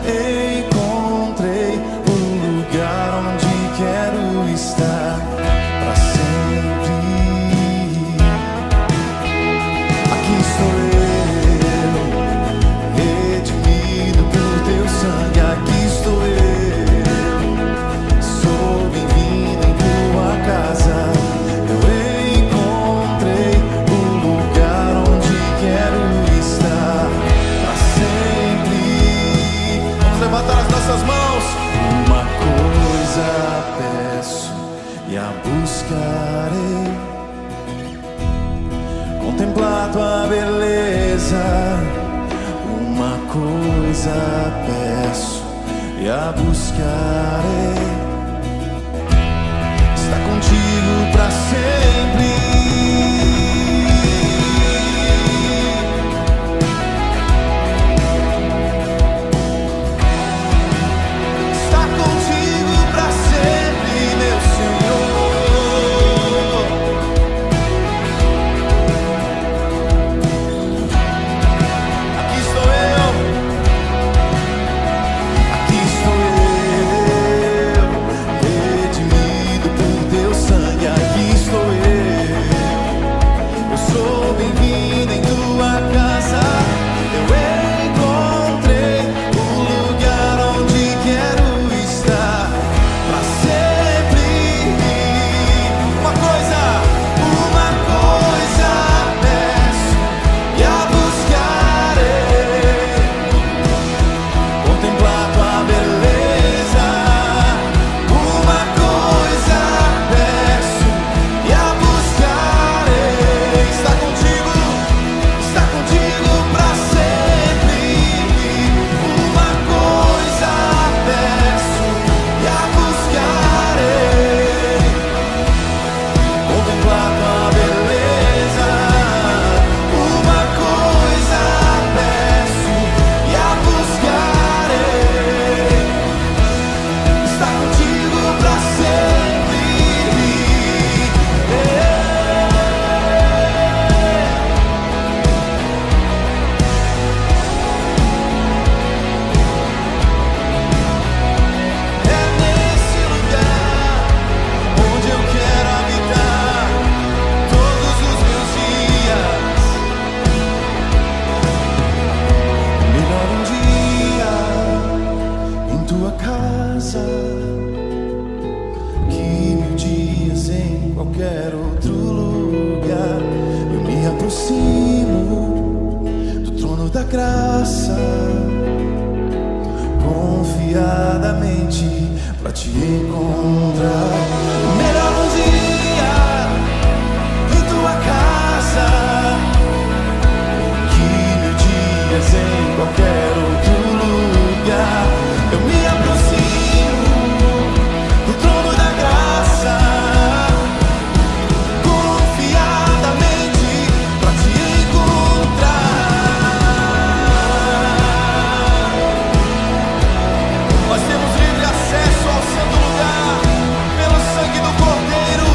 encontrei o lugar onde quero estar para sempre. Aqui estou eu, redimido por teu sangue. Aqui estou eu, sou bem-vindo em tua casa. Eu encontrei o lugar onde quero estar para sempre. Vamos levantar as nossas mãos. Uma coisa peço e a buscarei: contemplar tua beleza. Uma coisa peço e a buscarei: estar contigo pra sempre. Estar contigo pra sempre, meu Senhor. Aqui estou eu, redimido por teu sangue. Aqui estou eu sou bem-vindo em tua casa. Eu encontrei o lugar onde quero estar pra sempre. Uma coisa peço e a buscarei: contemplar tua beleza. Uma coisa peço e a buscarei: estar contigo pra sempre. Uma coisa peço e a buscarei: contemplar tua beleza. Uma coisa peço e a buscarei: estar contigo pra sempre. É nesse lugar onde eu quero habitar todos os meus dias. Melhor um dia em tua casa que 1000 dias em qualquer outro lugar. Eu me aproximo do trono da graça confiadamente pra te encontrar. Melhor um dia em tua casa que 1000 dias em qualquer outro lugar. Eu me aproximo do trono da graça confiadamente pra te encontrar. Nós temos livre acesso ao santo lugar pelo sangue do Cordeiro.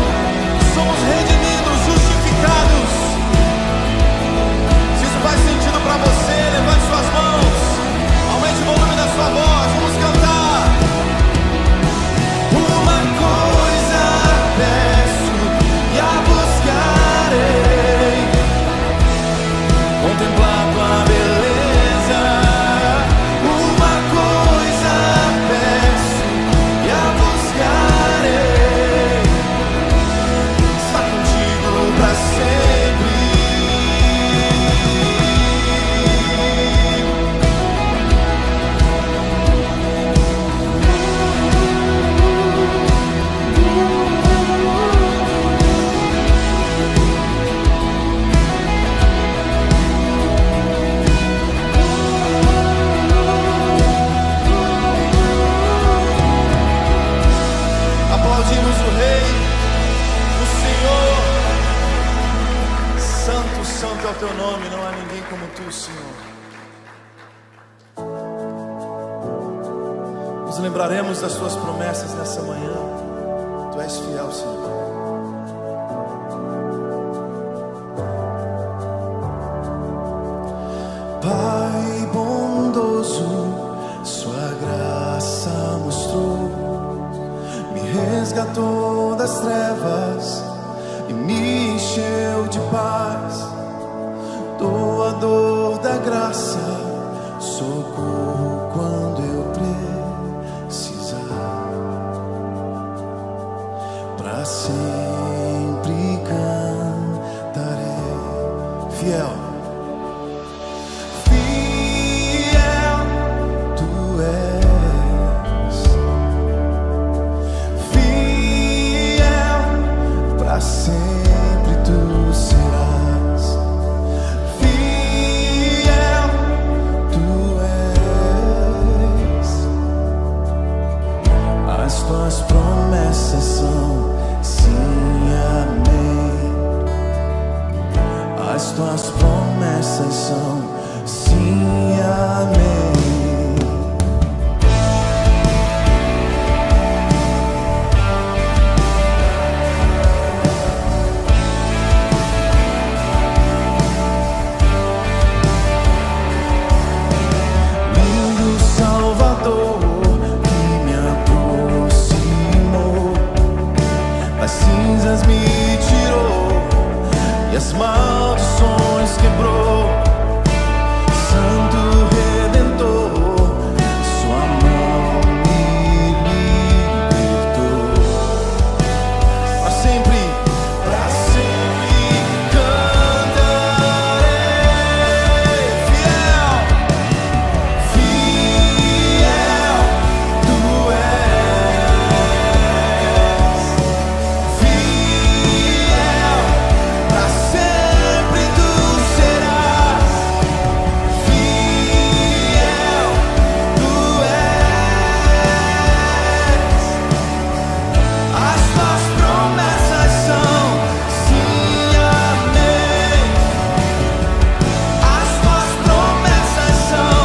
Somos redimidos, justificados. Se isso faz sentido pra você, levante suas mãos, aumente o volume da sua voz, vamos cantar. Uma coisa peço e a buscarei: contemplar tua beleza. Uma coisa peço e a buscarei: estar contigo pra sempre. Aplaudimos o Rei, o Senhor. Santo, santo é o teu nome, não há ninguém como tu, Senhor. Nos lembraremos das tuas promessas nessa manhã. Tu és fiel, Senhor. Pai bondoso, sua resgatou das trevas e me encheu de paz. Doador da graça, socorro quando eu precisar. Pra sempre cantarei. Fiel, fiel tu és. Fiel, pra sempre tu serás. Fiel tu és. As tuas promessas são sim, amém. As tuas promessas são sim, amém. Lindo Salvador que me aproximou, das cinzas me tirou e as maldições quebrou. Santo Redentor, sua mão me libertou. Pra sempre cantarei. Fiel, fiel tu és. Fiel, pra sempre tu serás. Fiel tu és. As tuas promessas são sim, amém. As tuas promessas são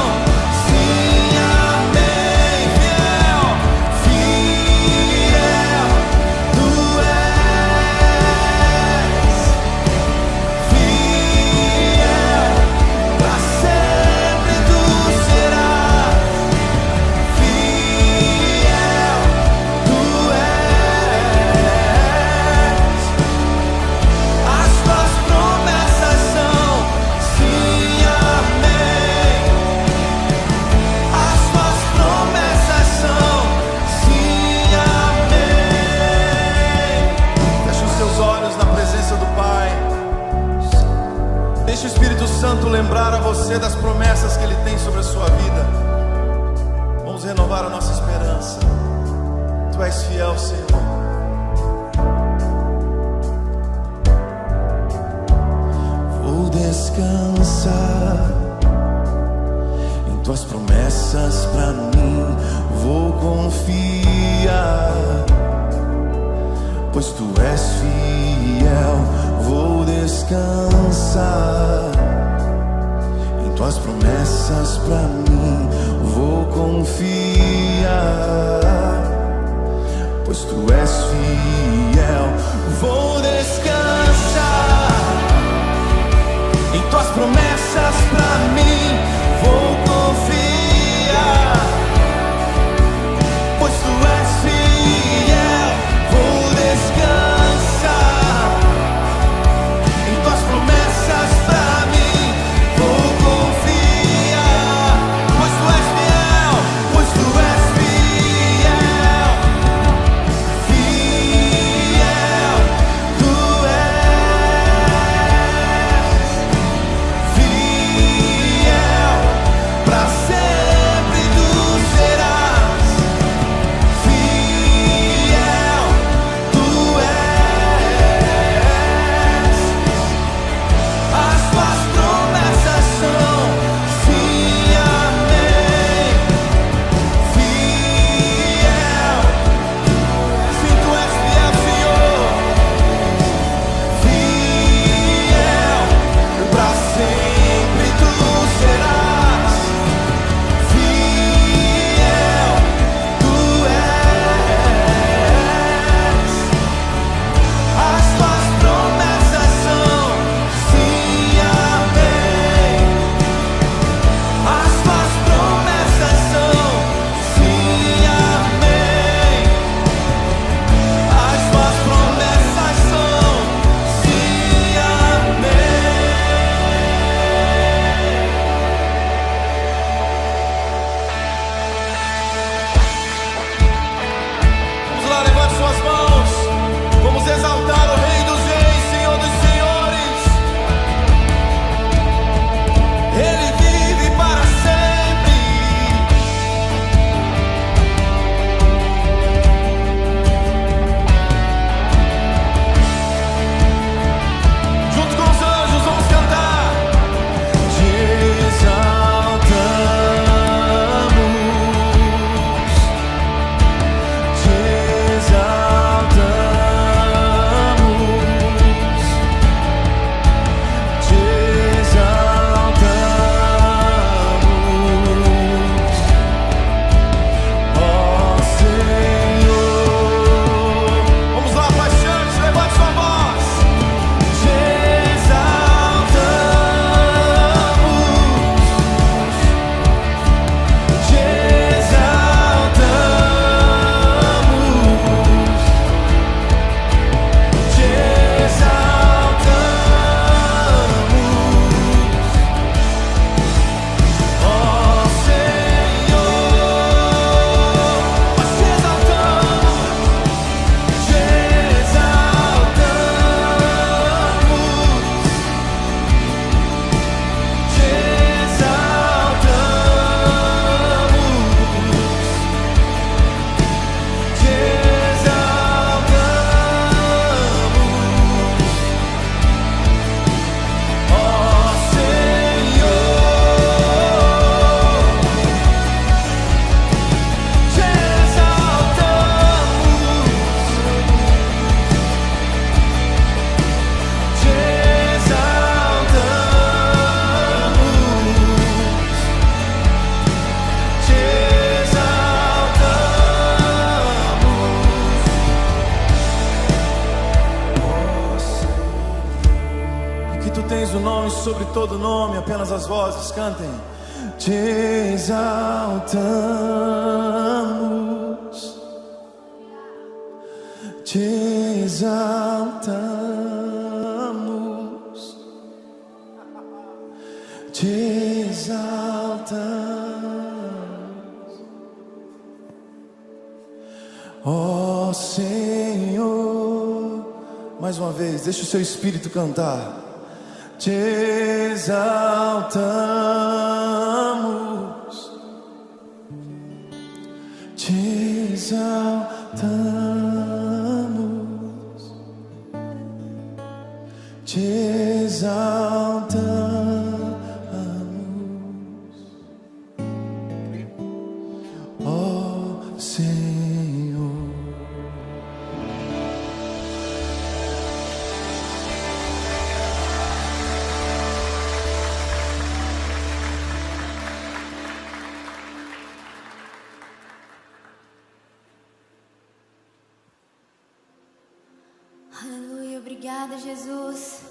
sim, amém. Fiel, fiel tu és. Fiel, pra sempre tu serás. Fiel tu és. As tuas promessas são sim, amém. As tuas promessas são sim, amém. Feche os seus olhos na presença do Pai. Deixe o Espírito Santo lembrar a você das promessas que Ele tem sobre a sua vida. Vamos renovar a nossa esperança. Tu és fiel, Senhor. Vou descansar em tuas promessas pra mim. Vou confiar, pois tu és fiel. Vou descansar em tuas promessas pra mim. Vou confiar, pois tu és fiel. Vou descansar em tuas promessas pra mim. Vou confiar, pois tu és fiel. Vou descansar em tuas promessas pra mim. Vou confiar, pois tu és fiel. Tens o nome sobre todo nome, apenas as vozes cantem. Te exaltamos, te exaltamos, te exaltamos, ó Senhor. Mais uma vez, deixa o seu espírito cantar. Te exaltamos, te exaltamos, te exaltamos, ó Senhor. Aleluia, obrigada, Jesus.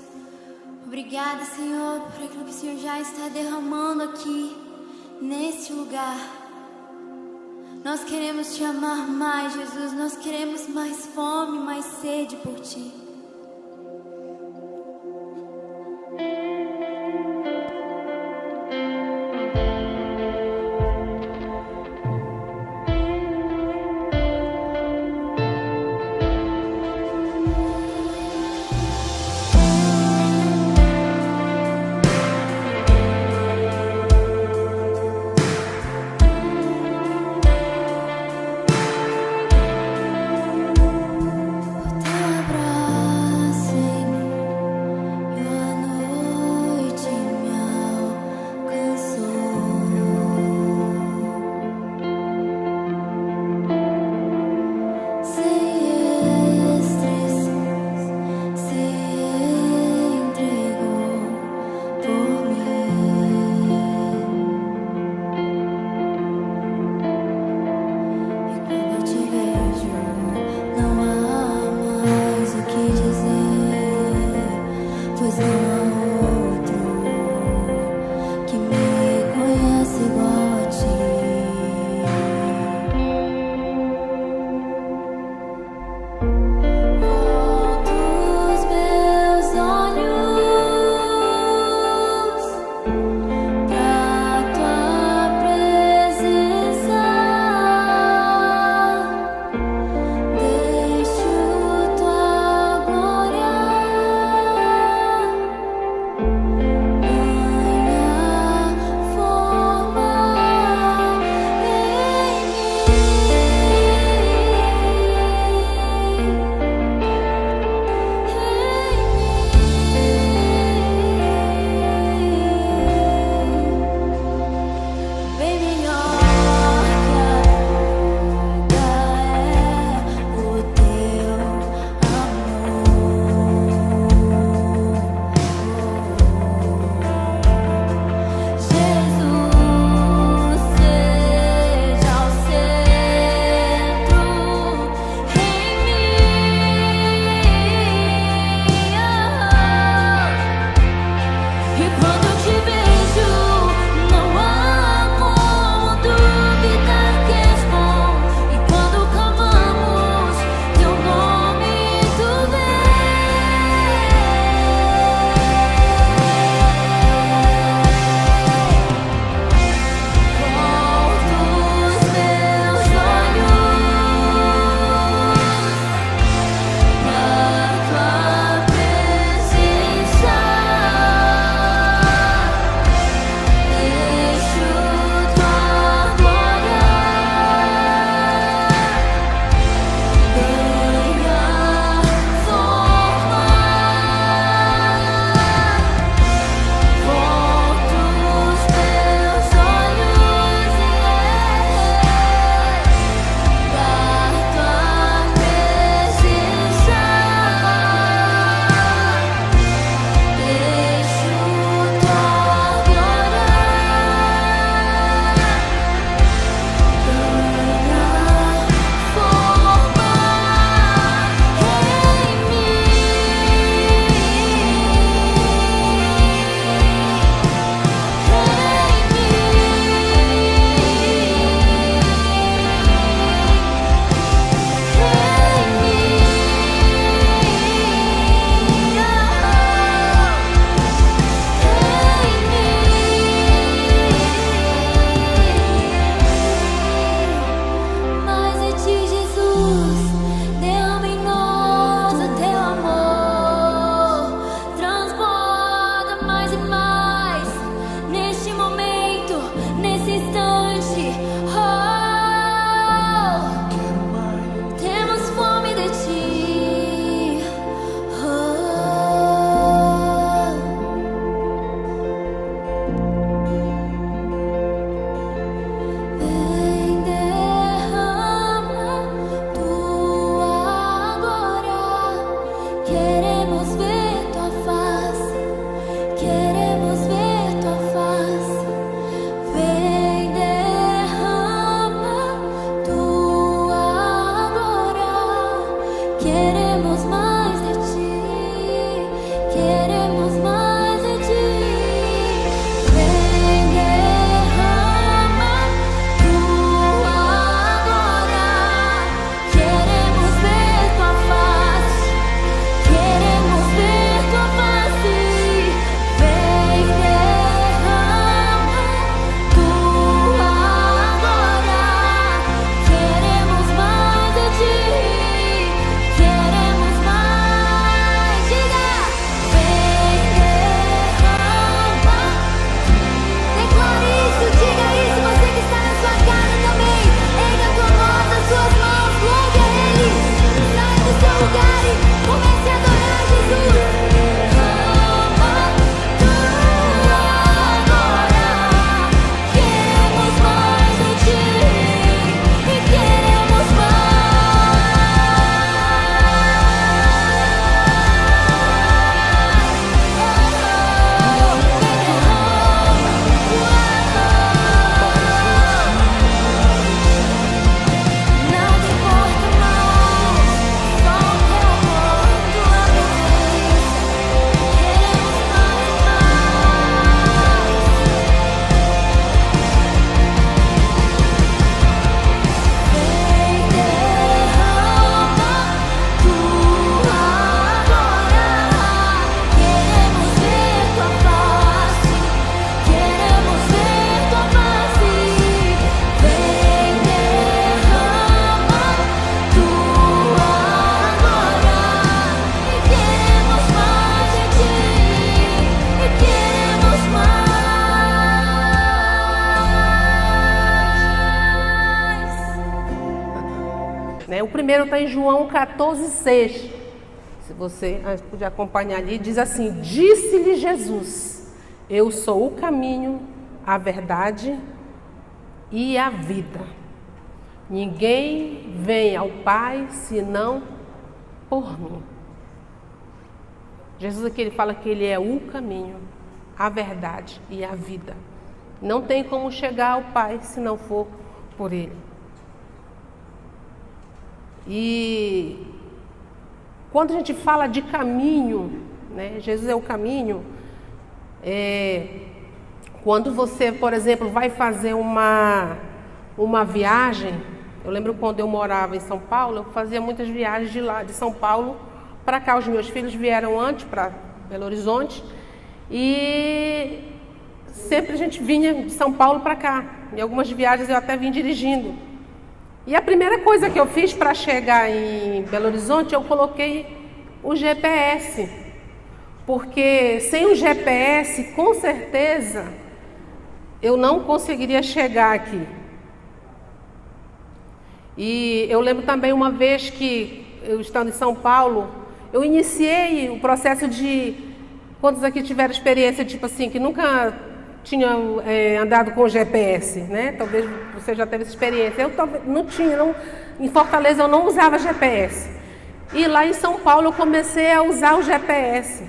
Obrigada, Senhor, por aquilo que o Senhor já está derramando aqui, neste lugar. Nós queremos te amar mais, Jesus. Nós queremos mais fome, mais sede por ti. Teu abraço né? O primeiro está em João 14:6. Se você puder acompanhar ali, diz assim: disse-lhe Jesus, eu sou o caminho, a verdade e a vida. Ninguém vem ao Pai senão por mim. Jesus aqui ele fala que ele é o caminho, a verdade e a vida. Não tem como chegar ao Pai se não for por ele. E quando a gente fala de caminho, né, Jesus é o caminho. Quando você, por exemplo, vai fazer uma viagem, eu lembro quando eu morava em São Paulo, eu fazia muitas viagens de lá, de São Paulo para cá. Os meus filhos vieram antes para Belo Horizonte e sempre a gente vinha de São Paulo para cá. Em algumas viagens eu até vim dirigindo. E a primeira coisa que eu fiz para chegar em Belo Horizonte, eu coloquei o GPS. Porque sem o GPS, com certeza, eu não conseguiria chegar aqui. E eu lembro também uma vez que, eu estando em São Paulo, eu iniciei o processo de... Quantos aqui tiveram experiência, tipo assim, que nunca tinham andado com o GPS, né? Talvez você já teve essa experiência. Eu talvez não tinha, em Fortaleza eu não usava GPS. E lá em São Paulo eu comecei a usar o GPS.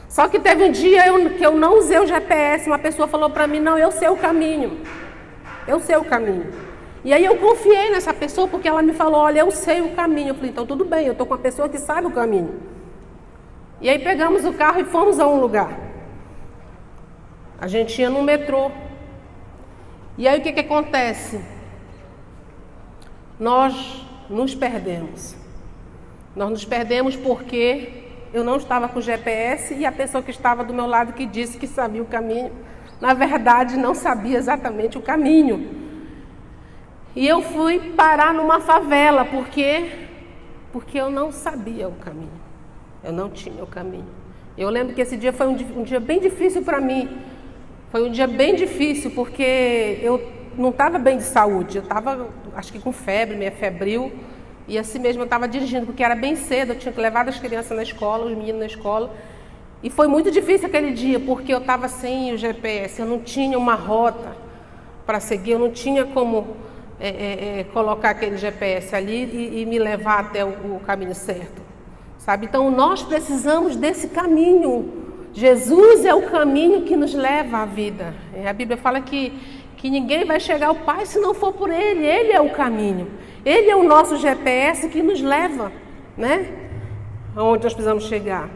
Só que teve um dia que eu não usei o GPS, uma pessoa falou para mim, não, eu sei o caminho. Eu sei o caminho. E aí eu confiei nessa pessoa porque ela me falou, olha, eu sei o caminho. Eu falei, então tudo bem, eu estou com uma pessoa que sabe o caminho. E aí pegamos o carro e fomos a um lugar. A gente ia no metrô. E aí o que acontece? Nós nos perdemos. Nós nos perdemos porque eu não estava com o GPS e a pessoa que estava do meu lado que disse que sabia o caminho, na verdade não sabia exatamente o caminho. E eu fui parar numa favela porque eu não sabia o caminho. Eu não tinha o caminho. Eu lembro que esse dia foi um dia bem difícil para mim. Foi um dia bem difícil porque eu não estava bem de saúde. Eu estava, acho que com febre, meio febril. E assim mesmo eu estava dirigindo, porque era bem cedo. Eu tinha que levar as crianças na escola, os meninos na escola. E foi muito difícil aquele dia, porque eu estava sem o GPS. Eu não tinha uma rota para seguir. Eu não tinha como colocar aquele GPS ali e me levar até o caminho certo. Sabe? Então nós precisamos desse caminho. Jesus é o caminho que nos leva à vida. A Bíblia fala que ninguém vai chegar ao Pai se não for por Ele. Ele é o caminho. Ele é o nosso GPS que nos leva, né? Aonde nós precisamos chegar.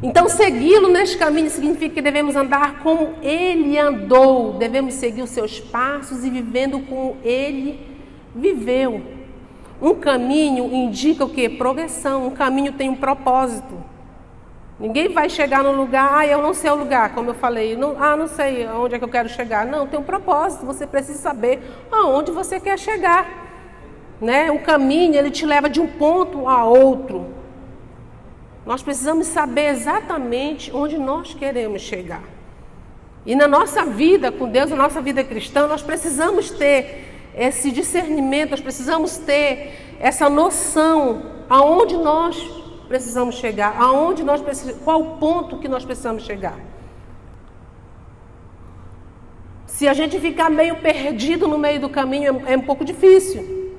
Então segui-lo neste caminho significa que devemos andar como Ele andou. Devemos seguir os seus passos e vivendo como Ele viveu. Um caminho indica o quê? Progressão. Um caminho tem um propósito. Ninguém vai chegar no lugar, eu não sei o lugar, como eu falei, não sei aonde é que eu quero chegar. Não, tem um propósito, você precisa saber aonde você quer chegar. Né? O caminho, ele te leva de um ponto a outro. Nós precisamos saber exatamente onde nós queremos chegar. E na nossa vida com Deus, na nossa vida cristã, nós precisamos ter esse discernimento, nós precisamos ter essa noção aonde nós precisamos chegar, qual o ponto que nós precisamos chegar. Se a gente ficar meio perdido no meio do caminho, é um pouco difícil.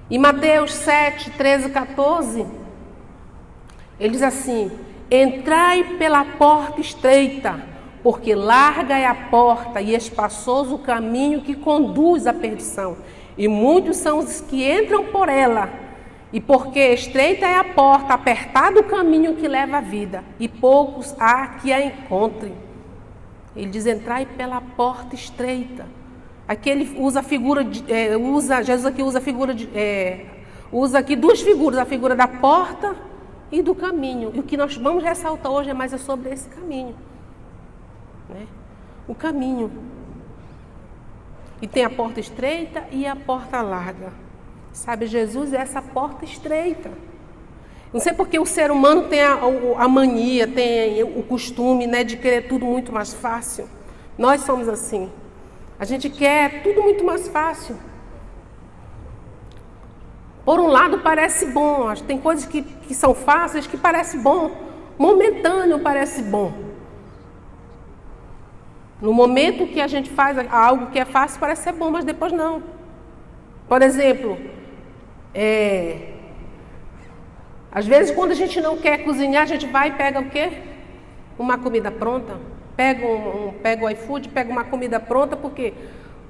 Em Mateus 7, 13, 14, ele diz assim: entrai pela porta estreita, porque larga é a porta e espaçoso o caminho que conduz à perdição. E muitos são os que entram por ela. E porque estreita é a porta, apertado o caminho que leva à vida. E poucos há que a encontrem. Ele diz, entrai pela porta estreita. Aqui ele usa a figura, Jesus aqui usa a figura, usa aqui duas figuras, a figura da porta e do caminho. E o que nós vamos ressaltar hoje é mais sobre esse caminho. Né? O caminho. E tem a porta estreita e a porta larga. Sabe, Jesus é essa porta estreita. Não sei porque o ser humano tem a mania, tem o costume, né, de querer tudo muito mais fácil. Nós somos assim. A gente quer tudo muito mais fácil. Por um lado parece bom, tem coisas que são fáceis que parece bom, momentâneo parece bom. No momento que a gente faz algo que é fácil parece ser bom, mas depois não. Por exemplo, às vezes quando a gente não quer cozinhar, a gente vai e pega o quê? Uma comida pronta. Pega o iFood, pega uma comida pronta, por quê?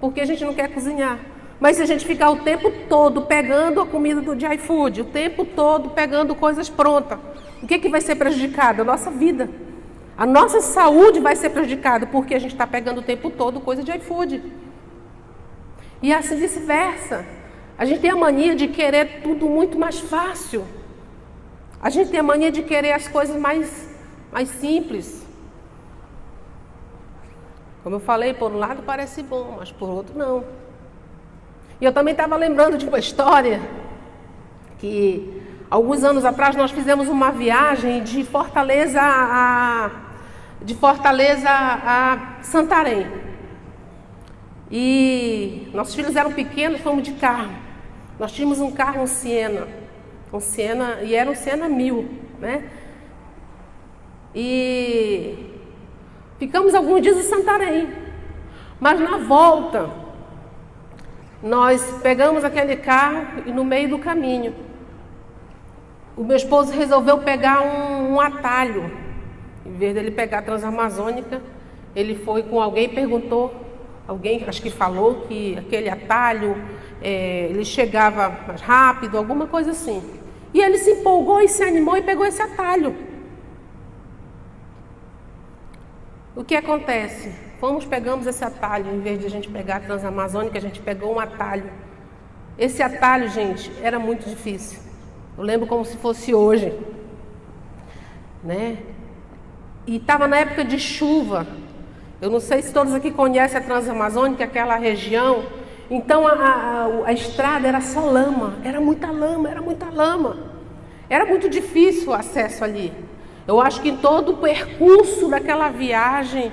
Porque a gente não quer cozinhar. Mas se a gente ficar o tempo todo pegando a comida do iFood, o tempo todo pegando coisas prontas, o que vai ser prejudicado? A nossa vida. A nossa saúde vai ser prejudicada porque a gente está pegando o tempo todo coisa de iFood. E assim vice-versa. A gente tem a mania de querer tudo muito mais fácil. A gente tem a mania de querer as coisas mais simples. Como eu falei, por um lado parece bom, mas por outro não. E eu também estava lembrando de uma história que alguns anos atrás nós fizemos uma viagem de Fortaleza a Santarém. E nossos filhos eram pequenos, fomos de carro. Nós tínhamos um carro, um Siena, e era um Siena 1000, né? E ficamos alguns dias em Santarém. Mas na volta, nós pegamos aquele carro e no meio do caminho, o meu esposo resolveu pegar um atalho. Em vez dele pegar a Transamazônica, ele foi com alguém e perguntou, alguém acho que falou que aquele atalho, ele chegava mais rápido, alguma coisa assim. E ele se empolgou e se animou e pegou esse atalho. O que acontece? Pegamos esse atalho, em vez de a gente pegar a Transamazônica, a gente pegou um atalho. Esse atalho, gente, era muito difícil. Eu lembro como se fosse hoje, né? E estava na época de chuva. Eu não sei se todos aqui conhecem a Transamazônica, aquela região. Então a estrada era só lama, era muita lama, era muita lama. Era muito difícil o acesso ali. Eu acho que em todo o percurso daquela viagem,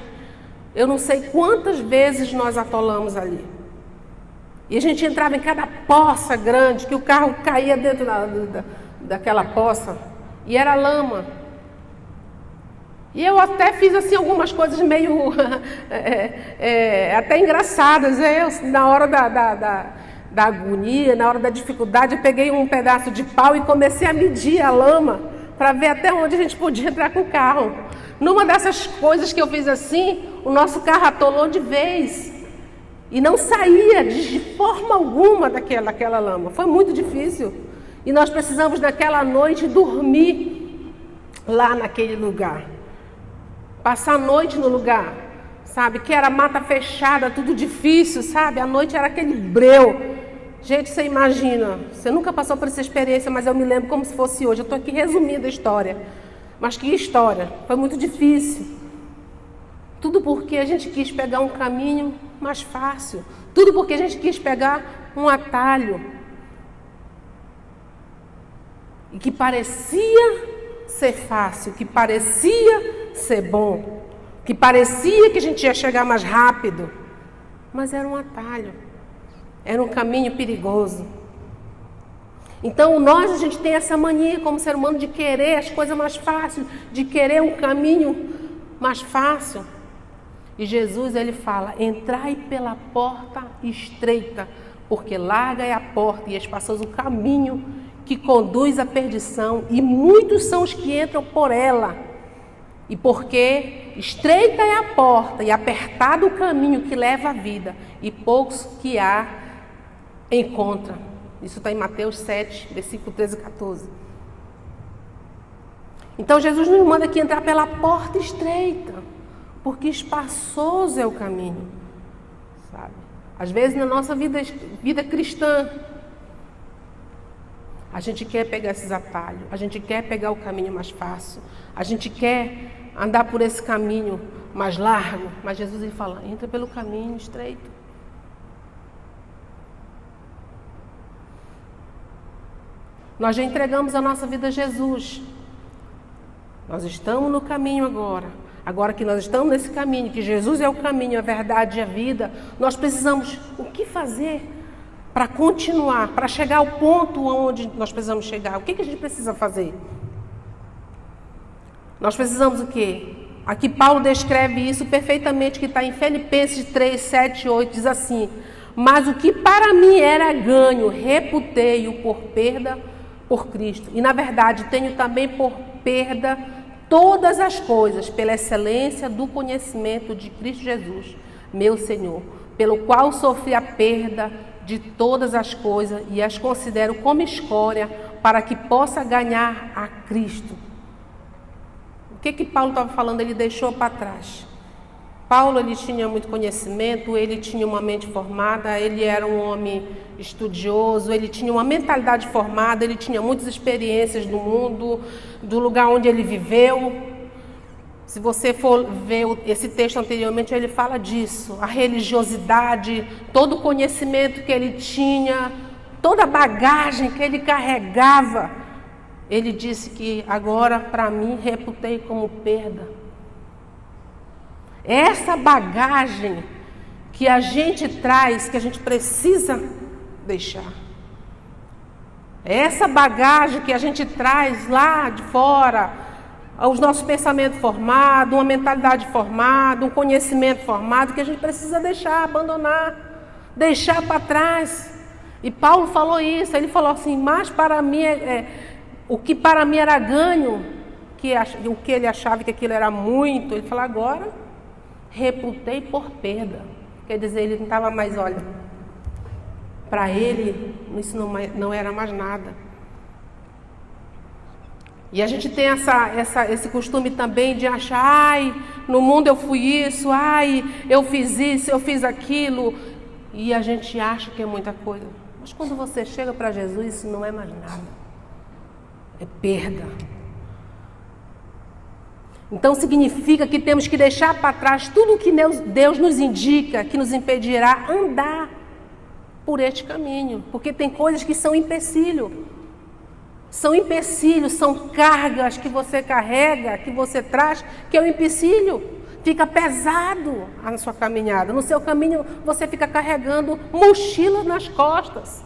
eu não sei quantas vezes nós atolamos ali. E a gente entrava em cada poça grande, que o carro caía dentro daquela poça, e era lama. E eu até fiz assim algumas coisas meio até engraçadas. Na hora da agonia, na hora da dificuldade, eu peguei um pedaço de pau e comecei a medir a lama para ver até onde a gente podia entrar com o carro. Numa dessas coisas que eu fiz assim, o nosso carro atolou de vez e não saía de forma alguma daquela lama. Foi muito difícil. E nós precisamos naquela noite dormir lá naquele lugar. Passar a noite no lugar, sabe? Que era mata fechada, tudo difícil, sabe? A noite era aquele breu. Gente, você imagina, você nunca passou por essa experiência, mas eu me lembro como se fosse hoje. Eu estou aqui resumindo a história. Mas que história, foi muito difícil. Tudo porque a gente quis pegar um caminho mais fácil. Tudo porque a gente quis pegar um atalho. E que parecia ser fácil, que parecia ser bom, que parecia que a gente ia chegar mais rápido. Mas era um atalho, era um caminho perigoso. Então a gente tem essa mania como ser humano de querer as coisas mais fáceis, de querer um caminho mais fácil. E Jesus, ele fala, entrai pela porta estreita, porque larga é a porta e espaçoso o caminho que conduz à perdição, e muitos são os que entram por ela. E porque estreita é a porta e apertado o caminho que leva à vida, e poucos que há encontram. Isso está em Mateus 7, versículo 13 e 14. Então Jesus nos manda aqui entrar pela porta estreita, porque espaçoso é o caminho, sabe? Às vezes na nossa vida cristã, a gente quer pegar esses atalhos, a gente quer pegar o caminho mais fácil, a gente quer andar por esse caminho mais largo, mas Jesus, ele fala, entra pelo caminho estreito. Nós já entregamos a nossa vida a Jesus. Nós estamos no caminho agora. Agora que nós estamos nesse caminho, que Jesus é o caminho, a verdade e a vida, nós precisamos o que fazer para continuar, para chegar ao ponto onde nós precisamos chegar? O que a gente precisa fazer? Nós precisamos o quê? Aqui Paulo descreve isso perfeitamente, que está em Filipenses 3, 7 e 8, diz assim: mas o que para mim era ganho, reputei-o por perda por Cristo. E na verdade tenho também por perda todas as coisas, pela excelência do conhecimento de Cristo Jesus, meu Senhor, pelo qual sofri a perda de todas as coisas e as considero como escória, para que possa ganhar a Cristo. O que Paulo estava falando? Ele deixou para trás. Paulo, ele tinha muito conhecimento, ele tinha uma mente formada, ele era um homem estudioso, ele tinha uma mentalidade formada, ele tinha muitas experiências do mundo, do lugar onde ele viveu. Se você for ver esse texto anteriormente, ele fala disso, a religiosidade, todo o conhecimento que ele tinha, toda a bagagem que ele carregava. Ele disse que agora, para mim, reputei como perda. Essa bagagem que a gente traz, que a gente precisa deixar. Essa bagagem que a gente traz lá de fora, os nossos pensamentos formados, uma mentalidade formada, um conhecimento formado, que a gente precisa deixar, abandonar, deixar para trás. E Paulo falou isso, ele falou assim, mas para mim, o que para mim era ganho, o que ele achava que aquilo era muito, ele falou agora, reputei por perda. Quer dizer, ele não estava mais, olha, para ele isso não era mais nada. E a gente tem esse costume também de achar, ai, no mundo eu fui isso, ai, eu fiz isso, eu fiz aquilo. E a gente acha que é muita coisa. Mas quando você chega para Jesus, isso não é mais nada. É perda. Então significa que temos que deixar para trás tudo que Deus nos indica, que nos impedirá andar por este caminho. Porque tem coisas que são empecilho. São empecilhos, são cargas que você carrega, que você traz, que é um empecilho. Fica pesado na sua caminhada. No seu caminho você fica carregando mochila nas costas.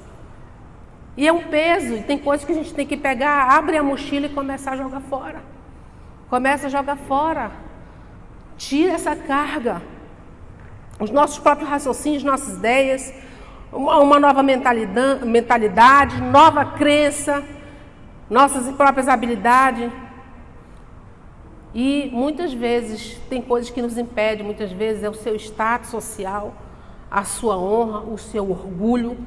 E é um peso, e tem coisas que a gente tem que pegar, abre a mochila e começar a jogar fora. Começa a jogar fora. Tira essa carga. Os nossos próprios raciocínios, nossas ideias, uma nova mentalidade, nova crença, nossas próprias habilidades. E muitas vezes tem coisas que nos impedem, muitas vezes é o seu status social, a sua honra, o seu orgulho.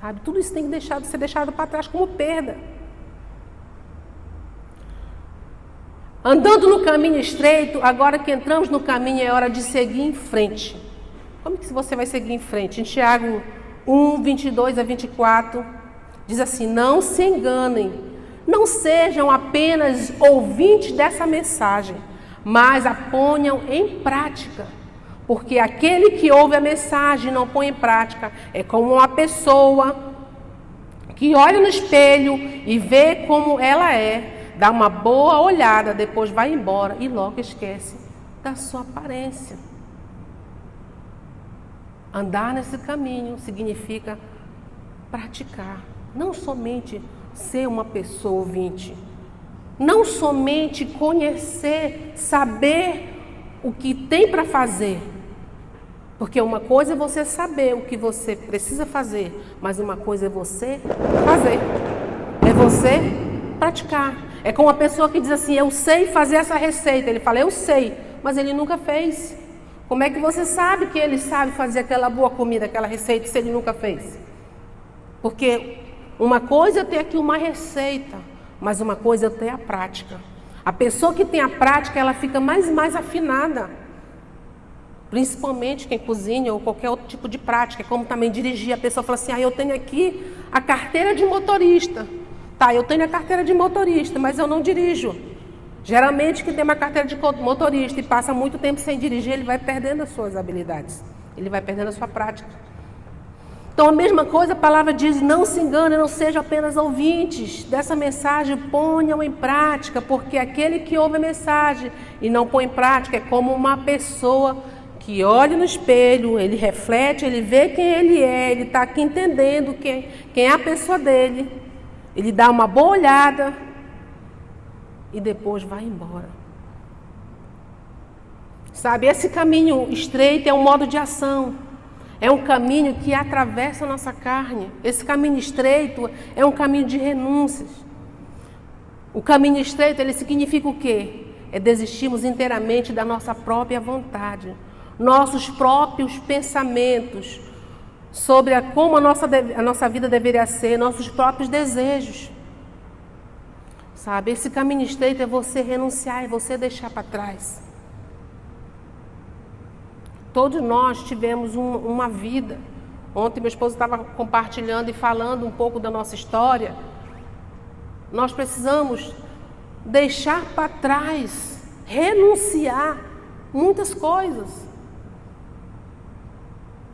Sabe? Tudo isso tem que ser deixado para trás como perda. Andando no caminho estreito, agora que entramos no caminho, é hora de seguir em frente. Como que você vai seguir em frente? Em Tiago 1, 22 a 24, diz assim, não se enganem, não sejam apenas ouvintes dessa mensagem, mas a ponham em prática. Porque aquele que ouve a mensagem e não põe em prática é como uma pessoa que olha no espelho e vê como ela é, dá uma boa olhada, depois vai embora e logo esquece da sua aparência. Andar nesse caminho significa praticar, não somente ser uma pessoa ouvinte, não somente conhecer, saber o que tem para fazer, porque uma coisa é você saber o que você precisa fazer, mas uma coisa é você fazer, é você praticar. É como uma pessoa que diz assim, eu sei fazer essa receita, ele fala, eu sei, mas ele nunca fez. Como é que você sabe que ele sabe fazer aquela boa comida, aquela receita, se ele nunca fez? Porque uma coisa é ter aqui uma receita, mas uma coisa é ter a prática. A pessoa que tem a prática, ela fica mais e mais afinada. Principalmente quem cozinha ou qualquer outro tipo de prática. É como também dirigir. A pessoa fala assim, eu tenho aqui a carteira de motorista. Tá, eu tenho a carteira de motorista, mas eu não dirijo. Geralmente quem tem uma carteira de motorista e passa muito tempo sem dirigir, ele vai perdendo as suas habilidades. Ele vai perdendo a sua prática. Então a mesma coisa, a palavra diz, não se engane, não sejam apenas ouvintes dessa mensagem, ponham em prática, porque aquele que ouve a mensagem e não põe em prática é como uma pessoa que olha no espelho, ele reflete, ele vê quem ele está aqui entendendo quem é a pessoa dele, ele dá uma boa olhada e depois vai embora. Sabe, esse caminho estreito é um modo de ação. É um caminho que atravessa a nossa carne. Esse caminho estreito é um caminho de renúncias. O caminho estreito, ele significa o quê? É desistirmos inteiramente da nossa própria vontade, nossos próprios pensamentos sobre como a nossa vida deveria ser, nossos próprios desejos. Sabe, esse caminho estreito é você renunciar, é você deixar para trás. Todos nós tivemos uma vida. Ontem meu esposo estava compartilhando e falando um pouco da nossa história. Nós precisamos deixar para trás, renunciar muitas coisas.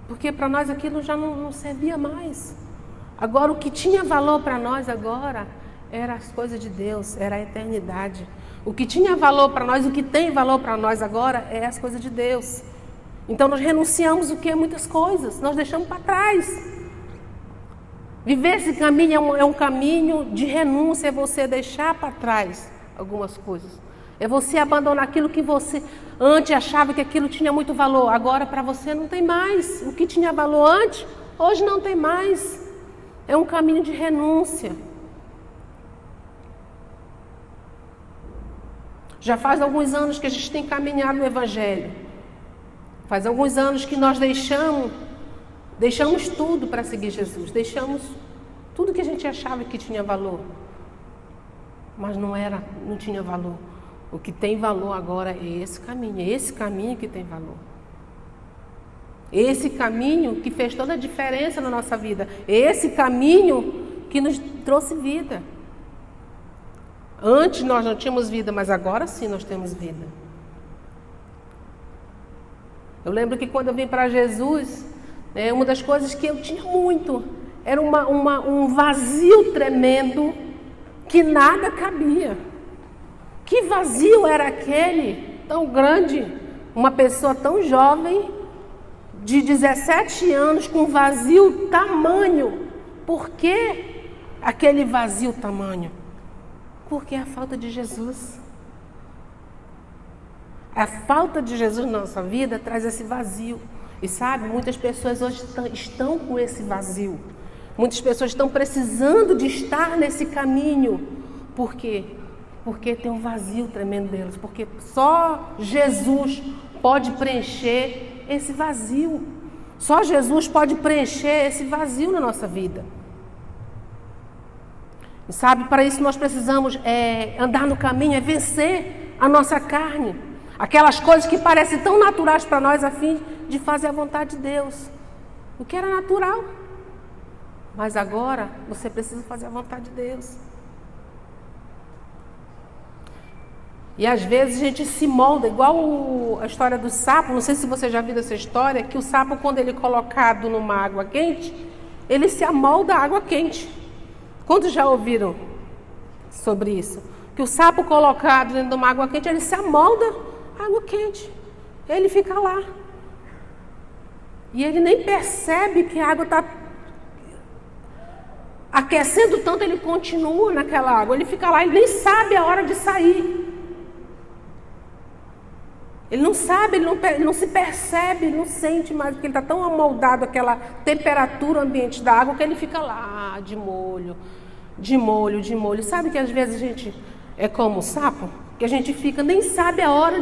Porque para nós aquilo já não servia mais. Agora o que tinha valor para nós agora era as coisas de Deus, era a eternidade. O que tinha valor para nós, o que tem valor para nós agora é as coisas de Deus. Então nós renunciamos o que? Muitas coisas, nós deixamos para trás. Viver esse caminho é um caminho de renúncia, é você deixar para trás algumas coisas. É você abandonar aquilo que você antes achava que aquilo tinha muito valor. Agora para você não tem mais. O que tinha valor antes, hoje não tem mais. É um caminho de renúncia. Já faz alguns anos que a gente tem caminhado no Evangelho. Faz alguns anos que nós deixamos tudo para seguir Jesus. Deixamos tudo que a gente achava que tinha valor. Mas não tinha valor. O que tem valor agora é esse caminho que tem valor. Esse caminho que fez toda a diferença na nossa vida. Esse caminho que nos trouxe vida. Antes nós não tínhamos vida, mas agora sim nós temos vida. Eu lembro que quando eu vim para Jesus, uma das coisas que eu tinha muito era um vazio tremendo que nada cabia. Que vazio era aquele tão grande? Uma pessoa tão jovem, de 17 anos, com vazio tamanho. Por que aquele vazio tamanho? Porque é a falta de Jesus. A falta de Jesus na nossa vida traz esse vazio. E sabe, muitas pessoas hoje estão com esse vazio. Muitas pessoas estão precisando de estar nesse caminho. Por quê? Porque tem um vazio tremendo deles. Porque só Jesus pode preencher esse vazio. Só Jesus pode preencher esse vazio na nossa vida. E sabe, para isso nós precisamos andar no caminho, vencer a nossa carne. Aquelas coisas que parecem tão naturais para nós a fim de fazer a vontade de Deus. O que era natural. Mas agora você precisa fazer a vontade de Deus. E às vezes a gente se molda, igual a história do sapo. Não sei se você já viu essa história, que o sapo, quando ele é colocado numa água quente, ele se amolda à água quente. Quantos já ouviram sobre isso? Que o sapo colocado dentro de uma água quente, ele se amolda água quente, ele fica lá e ele nem percebe que a água está aquecendo tanto, ele continua naquela água, ele fica lá, ele nem sabe a hora de sair, ele não sabe, ele não se percebe, ele não sente mais, porque ele está tão amoldado àquela temperatura ambiente da água que ele fica lá de molho. Sabe que às vezes a gente é como o sapo? Que a gente fica, nem sabe a hora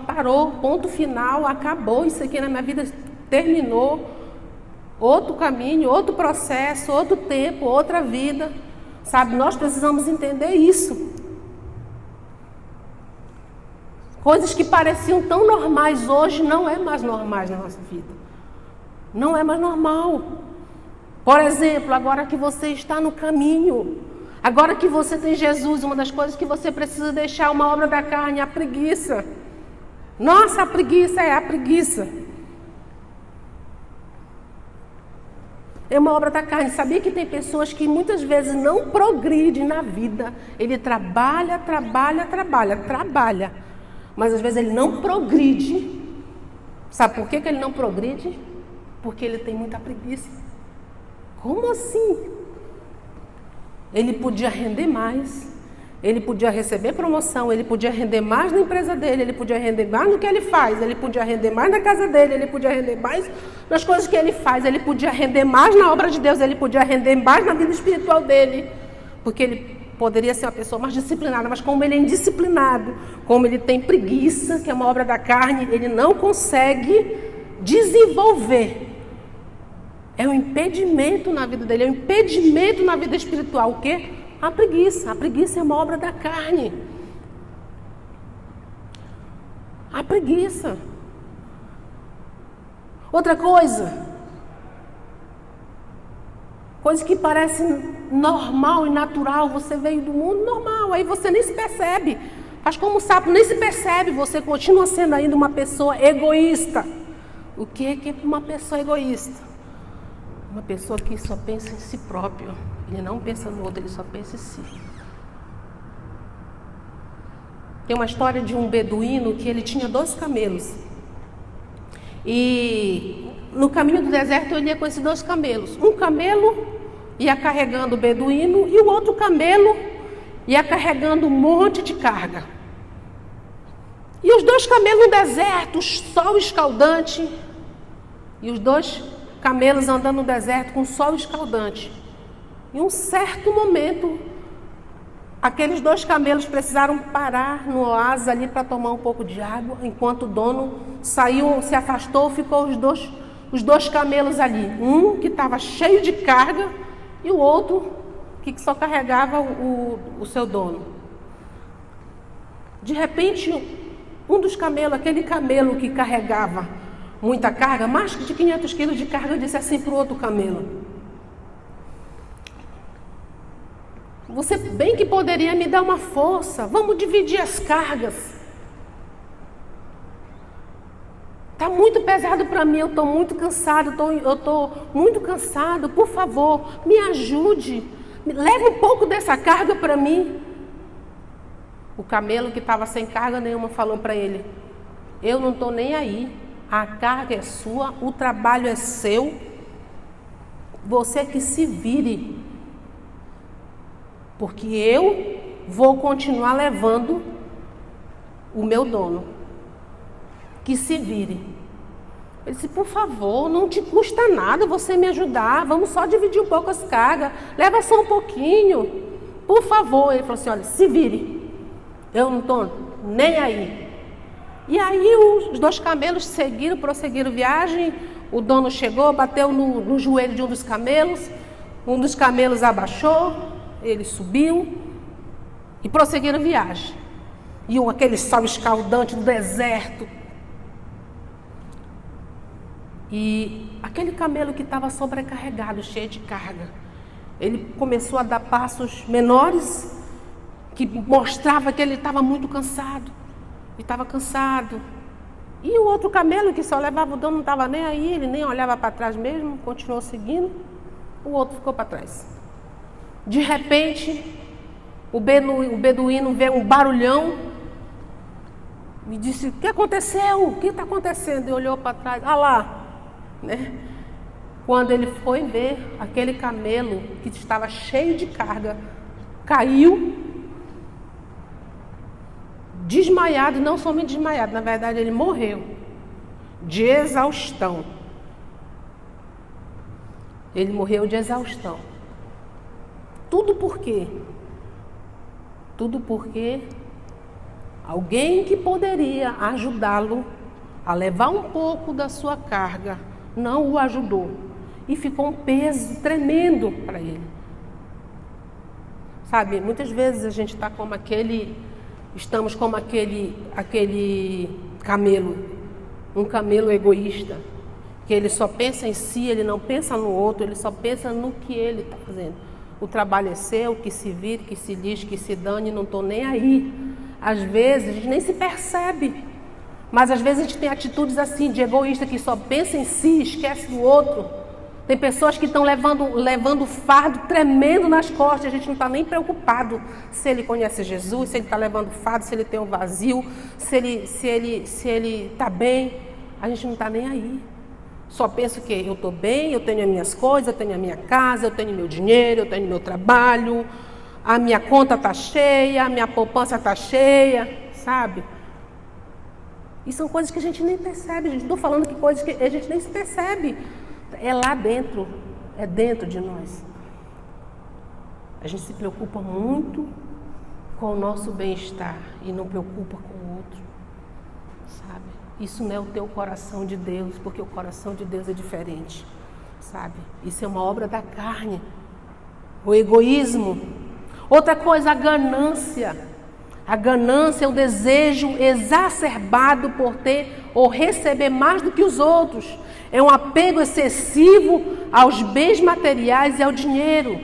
parou, ponto final, acabou, isso aqui na minha vida terminou. Outro caminho, outro processo, outro tempo, outra vida. Sabe, nós precisamos entender isso. Coisas que pareciam tão normais hoje não é mais normais na nossa vida. Não é mais normal. Por exemplo, agora que você está no caminho, agora que você tem Jesus, uma das coisas que você precisa deixar, uma obra da carne, a preguiça. Nossa, a preguiça é a preguiça. É uma obra da carne. Sabia que tem pessoas que muitas vezes não progridem na vida. Ele trabalha, mas às vezes ele não progride. Sabe por que ele não progride? Porque ele tem muita preguiça. Como assim? Ele podia render mais, ele podia receber promoção, ele podia render mais na empresa dele, ele podia render mais no que ele faz, ele podia render mais na casa dele, ele podia render mais nas coisas que ele faz, ele podia render mais na obra de Deus, ele podia render mais na vida espiritual dele, porque ele poderia ser uma pessoa mais disciplinada, mas como ele é indisciplinado, como ele tem preguiça, que é uma obra da carne, ele não consegue desenvolver. É um impedimento na vida dele, é um impedimento na vida espiritual. O quê? A preguiça. A preguiça é uma obra da carne. A preguiça. Outra coisa que parece normal e natural, você veio do mundo normal, aí você nem se percebe. Faz como o sapo, nem se percebe, você continua sendo ainda uma pessoa egoísta. O que é uma pessoa egoísta? Uma pessoa que só pensa em si próprio. Ele não pensa no outro, ele só pensa em si. Tem uma história de um beduíno que ele tinha 2 camelos. E no caminho do deserto ele ia com esses 2 camelos. Um camelo ia carregando o beduíno e o outro camelo ia carregando um monte de carga. E os 2 camelos no deserto, sol escaldante, e os 2 camelos andando no deserto com sol escaldante. Em um certo momento, aqueles 2 camelos precisaram parar no oásis ali para tomar um pouco de água, enquanto o dono saiu, se afastou, ficou os dois camelos ali. Um que estava cheio de carga e o outro que só carregava o seu dono. De repente, um dos camelos, aquele camelo que carregava muita carga, mais de 500 quilos de carga, disse assim para o outro camelo: você bem que poderia me dar uma força, vamos dividir as cargas. Está muito pesado para mim, eu estou muito cansado, eu estou muito cansado, por favor, me ajude, leve um pouco dessa carga para mim. O camelo que estava sem carga nenhuma falou para ele: eu não estou nem aí, a carga é sua, o trabalho é seu, você que se vire, porque eu vou continuar levando o meu dono, que se vire. Ele disse: por favor, não te custa nada você me ajudar, vamos só dividir um pouco as cargas, leva só um pouquinho, por favor. Ele falou assim: olha, se vire, eu não estou nem aí. E aí os 2 camelos prosseguiram viagem. O dono chegou, bateu no joelho de um dos camelos abaixou, ele subiu e prosseguiram viagem. E aquele sol escaldante do deserto. E aquele camelo que estava sobrecarregado, cheio de carga, ele começou a dar passos menores, que mostrava que ele estava muito cansado. E estava cansado. E o outro camelo que só levava o dono não estava nem aí, ele nem olhava para trás mesmo, continuou seguindo. O outro ficou para trás. De repente, o beduíno vê um barulhão e disse: o que aconteceu? O que está acontecendo? E olhou para trás, lá, né? Quando ele foi ver, aquele camelo que estava cheio de carga caiu, desmaiado, não somente desmaiado, na verdade ele morreu de exaustão. Ele morreu de exaustão. Tudo por quê? Tudo porque alguém que poderia ajudá-lo a levar um pouco da sua carga não o ajudou. E ficou um peso tremendo para ele. Sabe, muitas vezes a gente está como estamos como aquele camelo, um camelo egoísta, que ele só pensa em si, ele não pensa no outro, ele só pensa no que ele está fazendo. O trabalho é seu, que se vire, que se lixe, que se dane, não estou nem aí. Às vezes a gente nem se percebe, mas às vezes a gente tem atitudes assim, de egoísta, que só pensa em si, esquece do outro. Tem pessoas que estão levando fardo tremendo nas costas. A gente não está nem preocupado se ele conhece Jesus, se ele está levando fardo, se ele tem um vazio, se ele está bem. A gente não está nem aí. Só penso que eu estou bem, eu tenho as minhas coisas, eu tenho a minha casa, eu tenho meu dinheiro, eu tenho meu trabalho, a minha conta está cheia, a minha poupança está cheia, sabe? E são coisas que a gente nem percebe, gente. Estou falando que coisas que a gente nem se percebe. É lá dentro, é dentro de nós. A gente se preocupa muito com o nosso bem-estar e não preocupa com o outro, sabe? Isso não é o teu coração de Deus, porque o coração de Deus é diferente, sabe? Isso é uma obra da carne, o egoísmo. Outra coisa, a ganância. A ganância é um desejo exacerbado por ter ou receber mais do que os outros. É um apego excessivo aos bens materiais e ao dinheiro.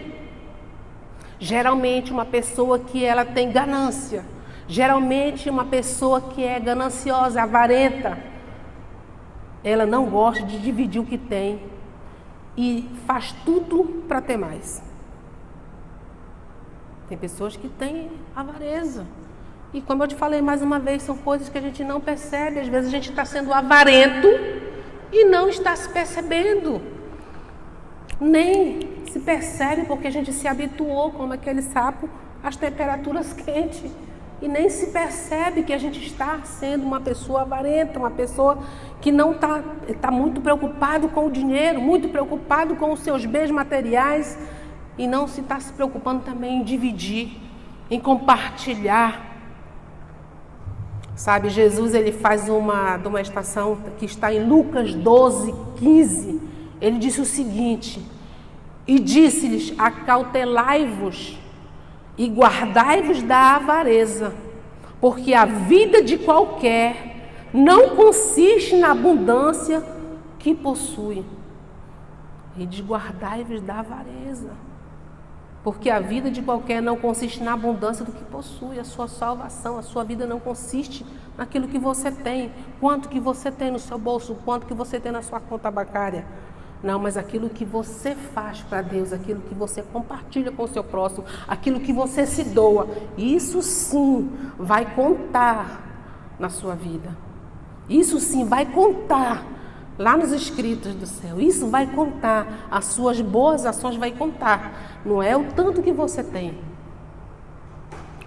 Geralmente uma pessoa que ela tem ganância, geralmente uma pessoa que é gananciosa, avarenta, ela não gosta de dividir o que tem e faz tudo para ter mais. Tem pessoas que têm avareza. E como eu te falei mais uma vez, são coisas que a gente não percebe. Às vezes a gente está sendo avarento e não está se percebendo. Nem se percebe porque a gente se habituou, como aquele sapo, às temperaturas quentes. E nem se percebe que a gente está sendo uma pessoa avarenta, uma pessoa que não está muito preocupado com o dinheiro, muito preocupado com os seus bens materiais e não está se preocupando também em dividir, em compartilhar. Sabe, Jesus ele faz uma demonstração que está em Lucas 12, 15. Ele disse o seguinte: e disse-lhes, acautelai-vos e guardai-vos da avareza, porque a vida de qualquer não consiste na abundância que possui. E diz, guardai-vos da avareza, porque a vida de qualquer não consiste na abundância do que possui. A sua salvação, a sua vida não consiste naquilo que você tem, quanto que você tem no seu bolso, quanto que você tem na sua conta bancária. Não, mas aquilo que você faz para Deus, aquilo que você compartilha com o seu próximo, aquilo que você se doa, isso sim vai contar na sua vida. Isso sim vai contar lá nos escritos do céu. Isso vai contar, as suas boas ações vai contar. Não é o tanto que você tem.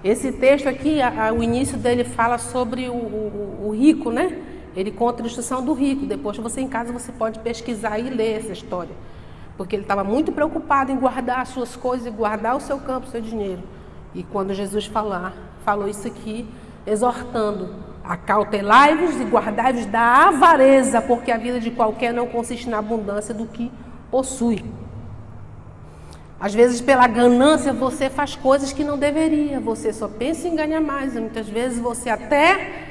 Esse texto aqui, o início dele fala sobre o rico, né? Ele conta a instrução do rico. Depois você em casa você pode pesquisar e ler essa história. Porque ele estava muito preocupado em guardar as suas coisas, e guardar o seu campo, o seu dinheiro. E quando Jesus falou isso aqui, exortando, acautelai-vos e guardai-vos da avareza, porque a vida de qualquer não consiste na abundância do que possui. Às vezes pela ganância você faz coisas que não deveria, você só pensa em ganhar mais. E muitas vezes você até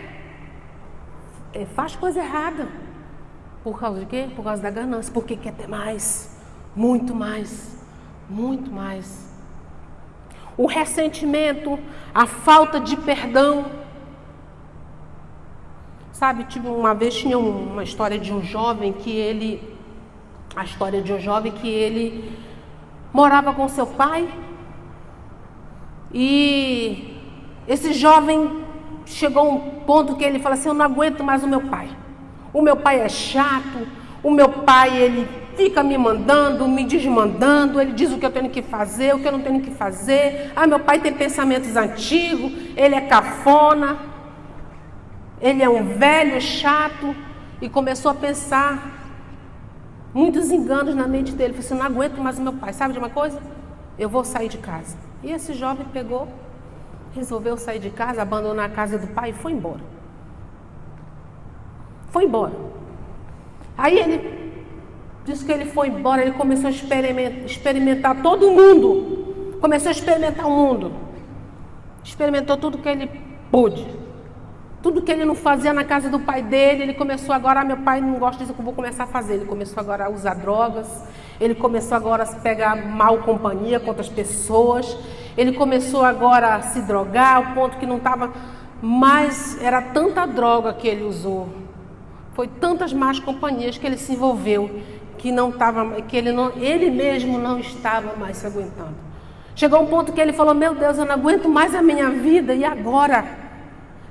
faz coisa errada. Por causa de quê? Por causa da ganância. Porque quer ter mais, muito mais, muito mais. O ressentimento, a falta de perdão. Sabe, uma vez tinha uma história de um jovem que ele morava com seu pai. E esse jovem chegou a um ponto que ele fala assim, eu não aguento mais o meu pai. O meu pai é chato, o meu pai ele fica me mandando, me desmandando, ele diz o que eu tenho que fazer, o que eu não tenho que fazer. Meu pai tem pensamentos antigos, ele é cafona, ele é um velho chato. E começou a pensar muitos enganos na mente dele. Ele falou assim, não aguento mais o meu pai. Sabe de uma coisa? Eu vou sair de casa. E esse jovem resolveu sair de casa, abandonar a casa do pai e foi embora. Foi embora. Aí ele disse que ele foi embora, ele começou a experimentar todo mundo. Começou a experimentar o mundo. Experimentou tudo que ele pôde. Tudo que ele não fazia na casa do pai dele, ele começou agora, meu pai não gosta disso que eu vou começar a fazer. Ele começou agora a usar drogas, ele começou agora a pegar mal companhia com outras pessoas, ele começou agora a se drogar, ao ponto que não estava mais, era tanta droga que ele usou, foi tantas más companhias que ele se envolveu, que não estava, que ele mesmo não estava mais se aguentando. Chegou um ponto que ele falou: meu Deus, eu não aguento mais a minha vida, e agora?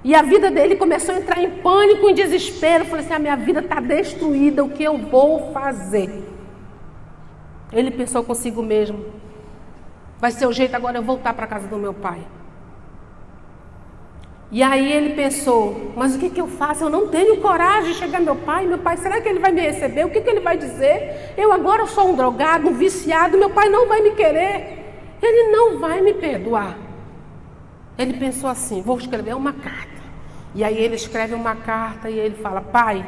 E a vida dele começou a entrar em pânico, em desespero. Eu falei assim: a minha vida está destruída, o que eu vou fazer? Ele pensou consigo mesmo: vai ser o jeito agora eu voltar para a casa do meu pai. E aí ele pensou: mas o que eu faço? Eu não tenho coragem de chegar ao meu pai, será que ele vai me receber? O que ele vai dizer? Eu agora sou um drogado, um viciado, meu pai não vai me querer, ele não vai me perdoar. Ele pensou assim: vou escrever uma carta. E aí ele escreve uma carta e ele fala: pai,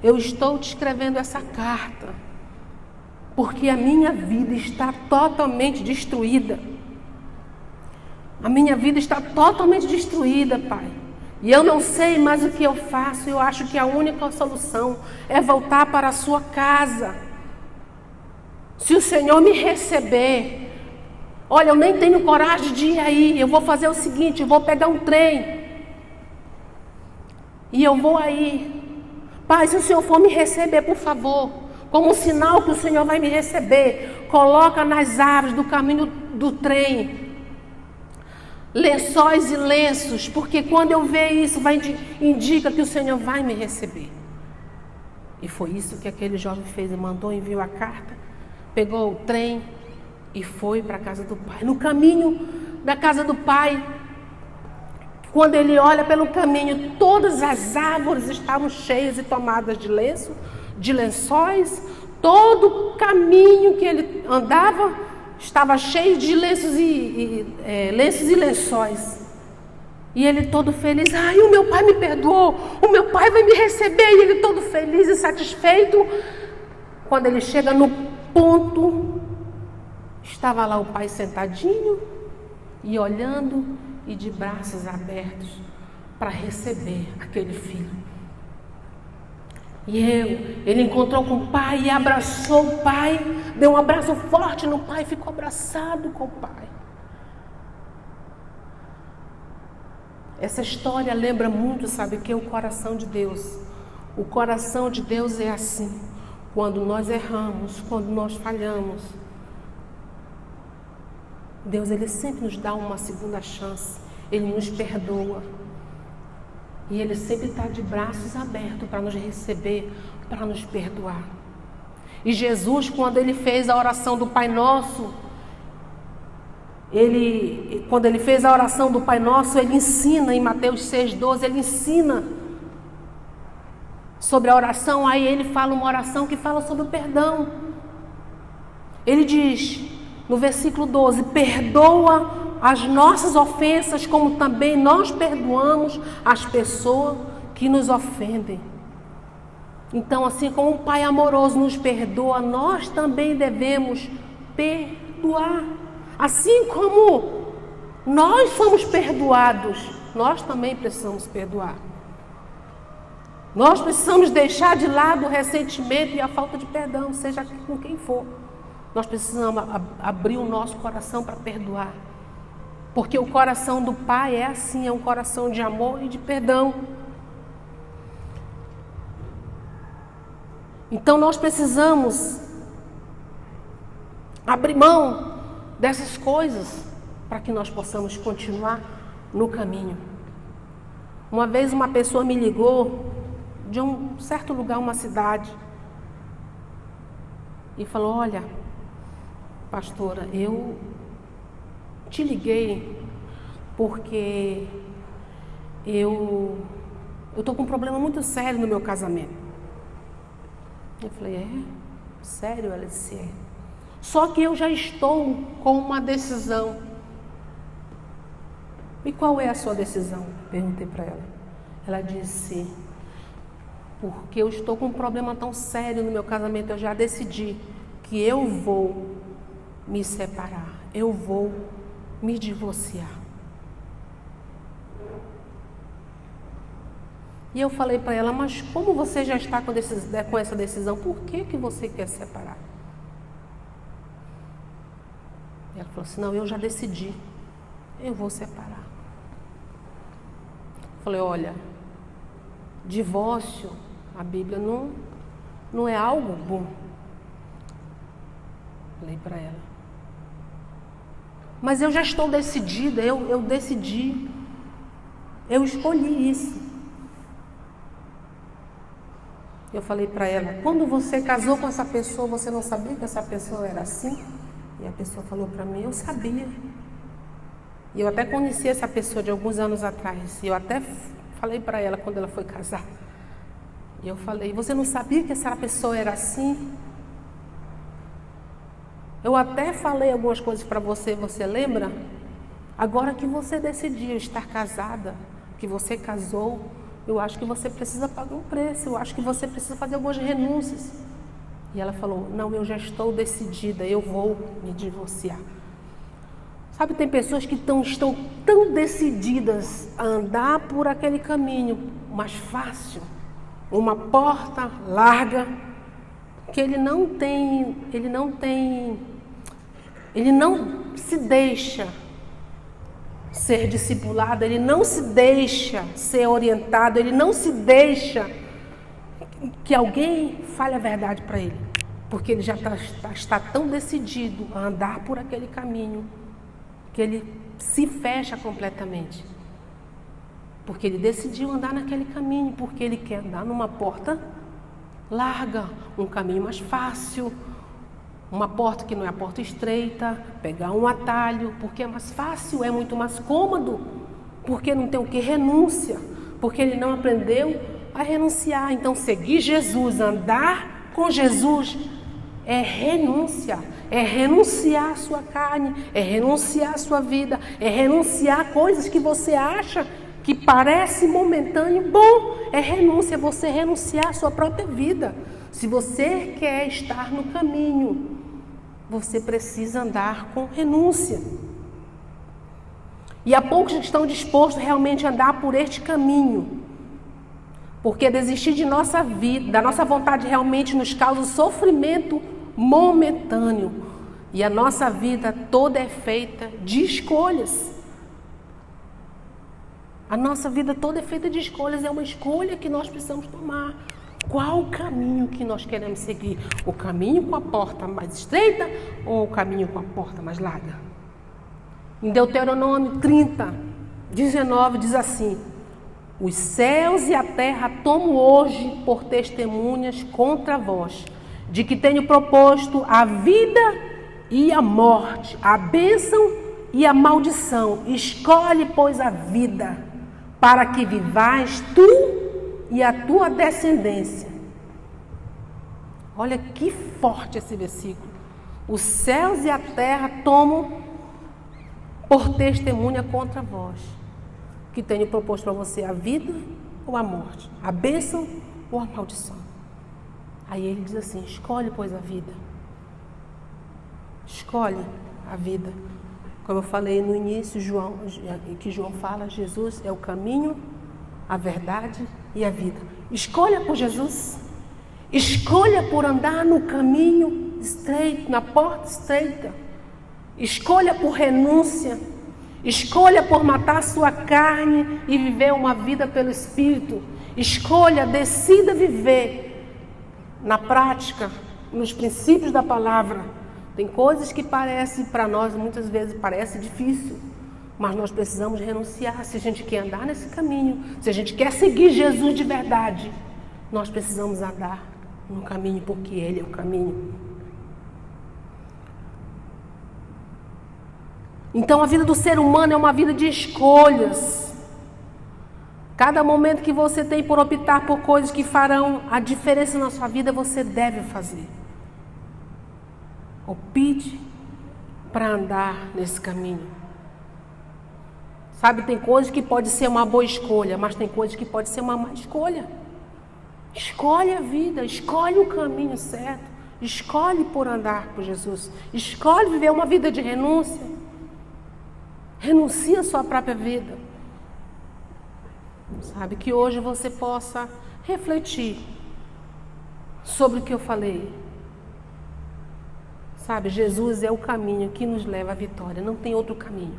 eu estou te escrevendo essa carta porque a minha vida está totalmente destruída. A minha vida está totalmente destruída, pai. E eu não sei mais o que eu faço. Eu acho que a única solução é voltar para a sua casa. Se o Senhor me receber, olha, eu nem tenho coragem de ir aí. Eu vou fazer o seguinte: eu vou pegar um trem e eu vou aí. Pai, se o Senhor for me receber, por favor, como um sinal que o Senhor vai me receber, coloca nas árvores do caminho do trem lençóis e lenços, porque quando eu ver isso, indica que o Senhor vai me receber. E foi isso que aquele jovem fez. Ele enviou a carta, pegou o trem e foi para a casa do pai. No caminho da casa do pai, quando ele olha pelo caminho, todas as árvores estavam cheias e tomadas de lençóis. Todo o caminho que ele andava estava cheio de lenços e lençóis. E ele todo feliz: ai, o meu pai me perdoou, o meu pai vai me receber. E ele todo feliz e satisfeito. Quando ele chega no ponto, estava lá o pai sentadinho e olhando e de braços abertos para receber aquele filho. E ele encontrou com o pai e abraçou o pai, deu um abraço forte no pai, ficou abraçado com o pai. Essa história lembra muito, sabe, que é o coração de Deus. O coração de Deus é assim: quando nós erramos, quando nós falhamos, Deus, ele sempre nos dá uma segunda chance, ele nos perdoa. E ele sempre está de braços abertos para nos receber, para nos perdoar. E Jesus, quando ele fez a oração do Pai Nosso, quando ele fez a oração do Pai Nosso, ele ensina em Mateus 6,12, ele ensina sobre a oração. Aí ele fala uma oração que fala sobre o perdão. Ele diz, no versículo 12: perdoa as nossas ofensas, como também nós perdoamos as pessoas que nos ofendem. Então, assim como o Pai amoroso nos perdoa, nós também devemos perdoar. Assim como nós somos perdoados, nós também precisamos perdoar. Nós precisamos deixar de lado o ressentimento e a falta de perdão, seja com quem for. Nós precisamos abrir o nosso coração para perdoar. Porque o coração do Pai é assim, é um coração de amor e de perdão. Então nós precisamos abrir mão dessas coisas para que nós possamos continuar no caminho. Uma vez uma pessoa me ligou de um certo lugar, uma cidade, e falou: olha, pastora, eu te liguei porque eu estou com um problema muito sério no meu casamento. Eu falei: é? Sério? Ela disse: é. Só que eu já estou com uma decisão. E qual é a sua decisão? Perguntei para ela. Ela disse: porque eu estou com um problema tão sério no meu casamento, eu já decidi que eu vou me separar, eu vou me divorciar. E eu falei para ela: mas como você já está com essa decisão, por que você quer separar? E ela falou assim: não, eu já decidi, eu vou separar. Eu falei: olha, divórcio, a Bíblia não é algo bom. Falei para ela. Mas eu já estou decidida, eu decidi. Eu escolhi isso. Eu falei para ela, quando você casou com essa pessoa, você não sabia que essa pessoa era assim? E a pessoa falou para mim, eu sabia. E eu até conheci essa pessoa de alguns anos atrás. E eu até falei para ela quando ela foi casar. E eu falei, você não sabia que essa pessoa era assim? Eu até falei algumas coisas para você, você lembra? Agora que você decidiu estar casada, que você casou, eu acho que você precisa pagar um preço, eu acho que você precisa fazer algumas renúncias. E ela falou, não, eu já estou decidida, eu vou me divorciar. Sabe, tem pessoas que estão tão decididas a andar por aquele caminho mais fácil, uma porta larga, que ele não se deixa ser discipulado, ele não se deixa ser orientado, ele não se deixa que alguém fale a verdade para ele, porque ele já está tão decidido a andar por aquele caminho, que ele se fecha completamente. Porque ele decidiu andar naquele caminho, porque ele quer andar numa porta larga, um caminho mais fácil, uma porta que não é a porta estreita, pegar um atalho, porque é mais fácil, é muito mais cômodo, porque não tem o que? Renúncia, porque ele não aprendeu a renunciar. Então, seguir Jesus, andar com Jesus, é renúncia, é renunciar a sua carne, é renunciar a sua vida, é renunciar a coisas que você acha que parece momentâneo. Bom, é renúncia, você renunciar à sua própria vida. Se você quer estar no caminho, você precisa andar com renúncia. E há poucos que estão dispostos realmente a andar por este caminho, porque desistir de nossa vida, da nossa vontade, realmente nos causa sofrimento momentâneo. E a nossa vida toda é feita de escolhas. A nossa vida toda é feita de escolhas, é uma escolha que nós precisamos tomar. Qual o caminho que nós queremos seguir? O caminho com a porta mais estreita ou o caminho com a porta mais larga? Em Deuteronômio 30, 19 diz assim: os céus e a terra tomo hoje por testemunhas contra vós, de que tenho proposto a vida e a morte, a bênção e a maldição. Escolhe, pois, a vida, para que vivais tu e a tua descendência. Olha que forte esse versículo. Os céus e a terra tomam por testemunha contra vós, que tenho proposto para você a vida ou a morte, a bênção ou a maldição. Aí ele diz assim: escolhe, pois, a vida. Escolhe a vida. Como eu falei no início, João fala, Jesus é o caminho, a verdade e a vida. Escolha por Jesus. Escolha por andar no caminho estreito, na porta estreita. Escolha por renúncia. Escolha por matar a sua carne e viver uma vida pelo Espírito. Escolha, decida viver na prática, nos princípios da palavra. Tem coisas que parecem, para nós, muitas vezes parece difícil, mas nós precisamos renunciar. Se a gente quer andar nesse caminho, se a gente quer seguir Jesus de verdade, nós precisamos andar no caminho, porque Ele é o caminho. Então a vida do ser humano é uma vida de escolhas. Cada momento que você tem por optar por coisas que farão a diferença na sua vida, você deve fazer. Opte para andar nesse caminho. Sabe, tem coisas que pode ser uma boa escolha, mas tem coisas que pode ser uma má escolha. Escolhe a vida, escolhe o caminho certo, escolhe por andar por Jesus, escolhe viver uma vida de renúncia. Renuncie à sua própria vida. Sabe, que hoje você possa refletir sobre o que eu falei. Sabe, Jesus é o caminho que nos leva à vitória, não tem outro caminho.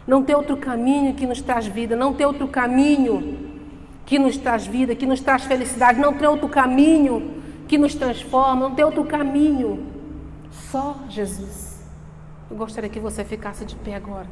Não tem outro caminho que nos traz vida, não tem outro caminho que nos traz vida, que nos traz felicidade, não tem outro caminho que nos transforma, não tem outro caminho. Só Jesus. Eu gostaria que você ficasse de pé agora.